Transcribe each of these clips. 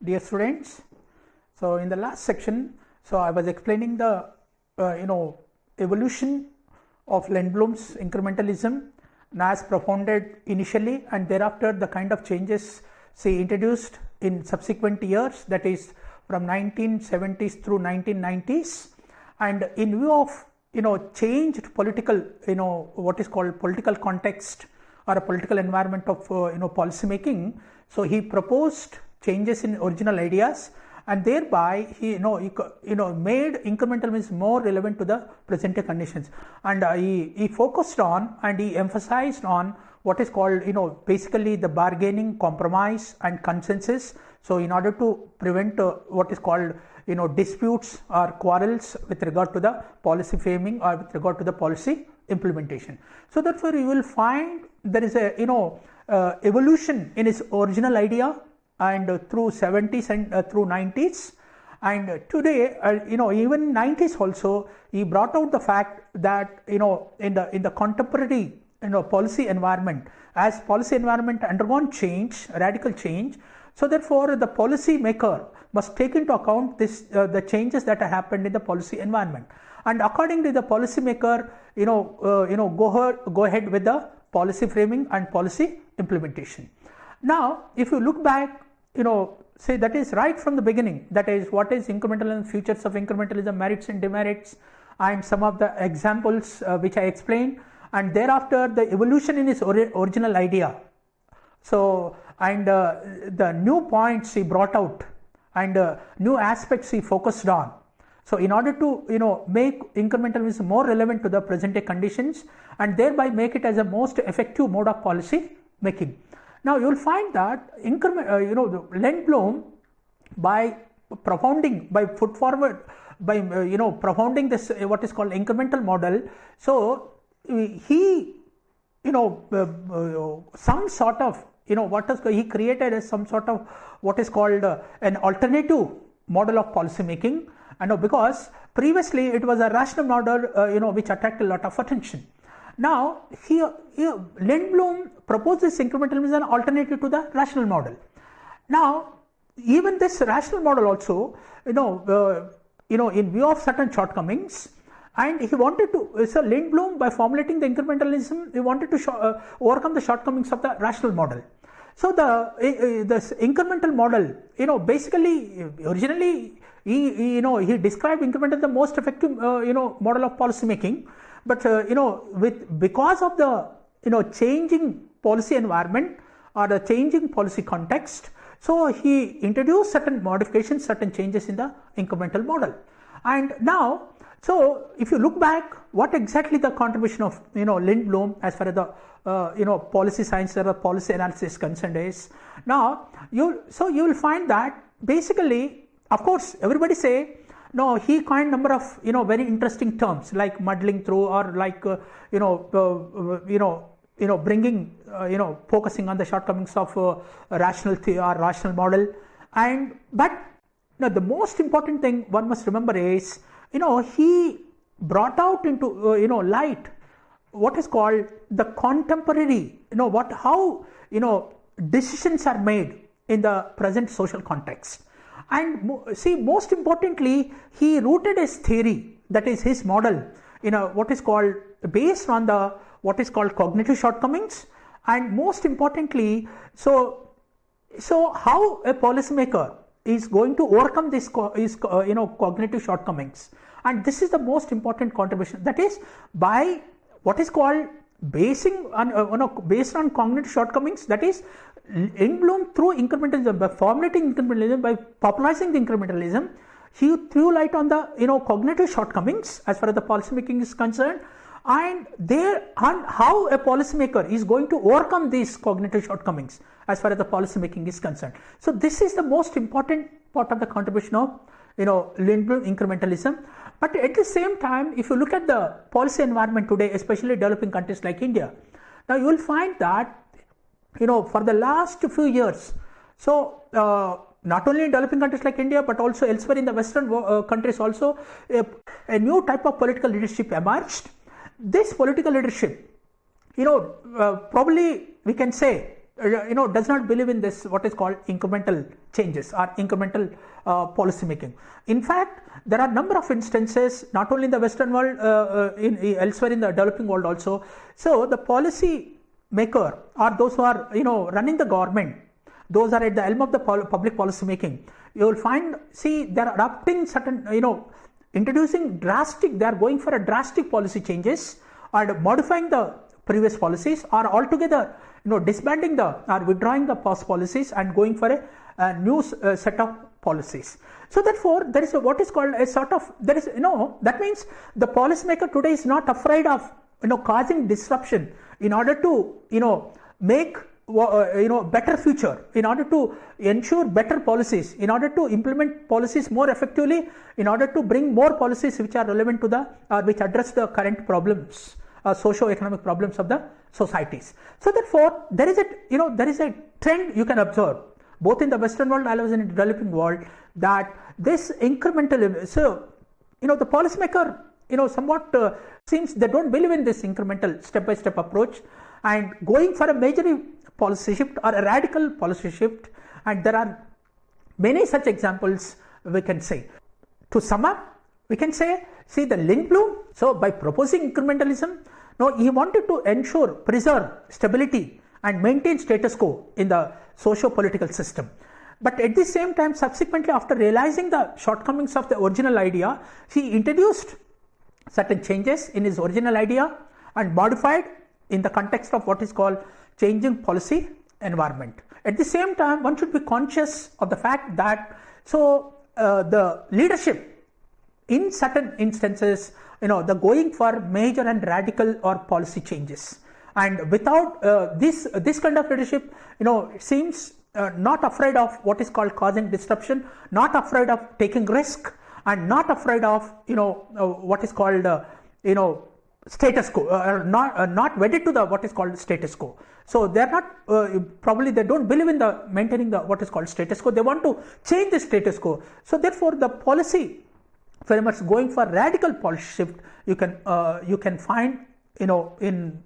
Dear students, so in the last section, I was explaining the evolution of Lindblom's incrementalism as propounded initially, and thereafter the kind of changes introduced in subsequent years, that is from 1970s through 1990s, and in view of changed political what is called political context or a political environment of policy making. So he proposed changes in original ideas, and thereby he made incrementalism more relevant to the present day conditions, and he focused on and he emphasized on what is called basically the bargaining, compromise and consensus. So in order to prevent what is called disputes or quarrels with regard to the policy framing or with regard to the policy implementation. So therefore you will find there is a evolution in his original idea, and through 70s and through 90s, and today even 90s also he brought out the fact that in the contemporary policy environment, as policy environment undergone change, radical change, so therefore the policy maker must take into account this the changes that have happened in the policy environment, and accordingly the policy maker go ahead with the policy framing and policy implementation. Now if you look back, say that is right from the beginning, that is what is incrementalism, features of incrementalism, merits and demerits, and some of the examples which I explained, and thereafter the evolution in his original idea. So and the new points he brought out and new aspects he focused on. So in order to make incrementalism more relevant to the present day conditions and thereby make it as a most effective mode of policy making. Now you will find that Lindblom, by propounding this what is called incremental model, so he some sort of he created as some sort of what is called an alternative model of policy making, and because previously it was a rational model which attracted a lot of attention. Now here Lindblom proposed this incrementalism as an alternative to the rational model. Now even this rational model also in view of certain shortcomings, and he wanted to, so Lindblom, by formulating the incrementalism, he wanted to overcome the shortcomings of the rational model. So this incremental model, basically originally he described incremental as the most effective model of policy making, but because of the changing policy environment or the changing policy context, so he introduced certain modifications, certain changes in the incremental model. And now, so if you look back, what exactly the contribution of Lindblom as far as the policy science or policy analysis is concerned is, now you will find that basically, of course, everybody say no, he coined number of very interesting terms like muddling through, or like bringing focusing on the shortcomings of rational theory or rational model, but the most important thing one must remember is he brought out into light what is called the contemporary how decisions are made in the present social context. And see, most importantly, he rooted his theory, that is his model, what is called based on the what is called cognitive shortcomings, and most importantly, so how a policymaker is going to overcome this cognitive shortcomings. And this is the most important contribution, that is by what is called based on cognitive shortcomings, that is Lindblom through incrementalism, by formulating incrementalism, by popularizing the incrementalism, he threw light on the cognitive shortcomings as far as the policy making is concerned, and how a policymaker is going to overcome these cognitive shortcomings as far as the policy making is concerned. So this is the most important part of the contribution of Lindblom incrementalism. But at the same time, if you look at the policy environment today, especially developing countries like India, now you will find that for the last few years, so not only in developing countries like India, but also elsewhere in the Western countries also, a new type of political leadership emerged. This political leadership, probably we can say does not believe in this what is called incremental changes or incremental policy making. In fact, there are number of instances, not only in the Western world, elsewhere in the developing world also. So the policy maker or those who are running the government, those are at the helm of the public policy making, you will find, see, they are adopting certain, introducing drastic, they are going for a drastic policy changes or modifying the previous policies, or altogether disbanding or withdrawing the past policies and going for a new set of policies. So therefore there is what is called a sort of, there is that means the policymaker today is not afraid of causing disruption in order to make better future, in order to ensure better policies, in order to implement policies more effectively, in order to bring more policies which are relevant to the which address the current problems, socio-economic problems of the societies. So therefore there is a trend you can observe both in the Western world as well as in the developing world, that this incremental, so the policymaker somewhat seems they don't believe in this incremental step-by-step approach and going for a major policy shift or a radical policy shift, and there are many such examples we can say. To sum up, we can say, see the Lindblom, so by proposing incrementalism, he wanted to ensure, preserve stability and maintain status quo in the socio-political system. But at the same time, subsequently, after realizing the shortcomings of the original idea, he introduced certain changes in his original idea and modified in the context of what is called changing policy environment. At the same time, one should be conscious of the fact that the leadership in certain instances, the going for major and radical or policy changes, and without this kind of leadership, seems not afraid of what is called causing disruption, not afraid of taking risk, and not afraid of what is called status quo, not wedded to the what is called status quo. So they are not probably they don't believe in the maintaining the what is called status quo. They want to change the status quo. So therefore, the policy very much going for radical policy shift you can find in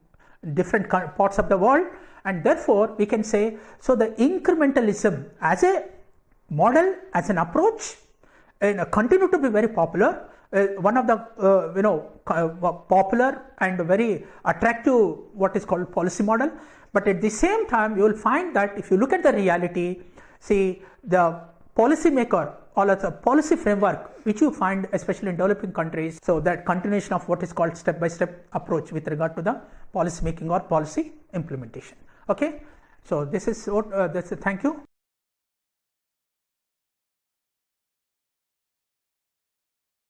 different parts of the world, and therefore we can say, so the incrementalism as a model, as an approach, continue to be very popular. One of the popular and very attractive what is called policy model. But at the same time, you will find that if you look at the reality, see the policy maker or the policy framework which you find especially in developing countries, so that continuation of what is called step-by-step approach with regard to the policy making or policy implementation. Okay, so this is what thank you.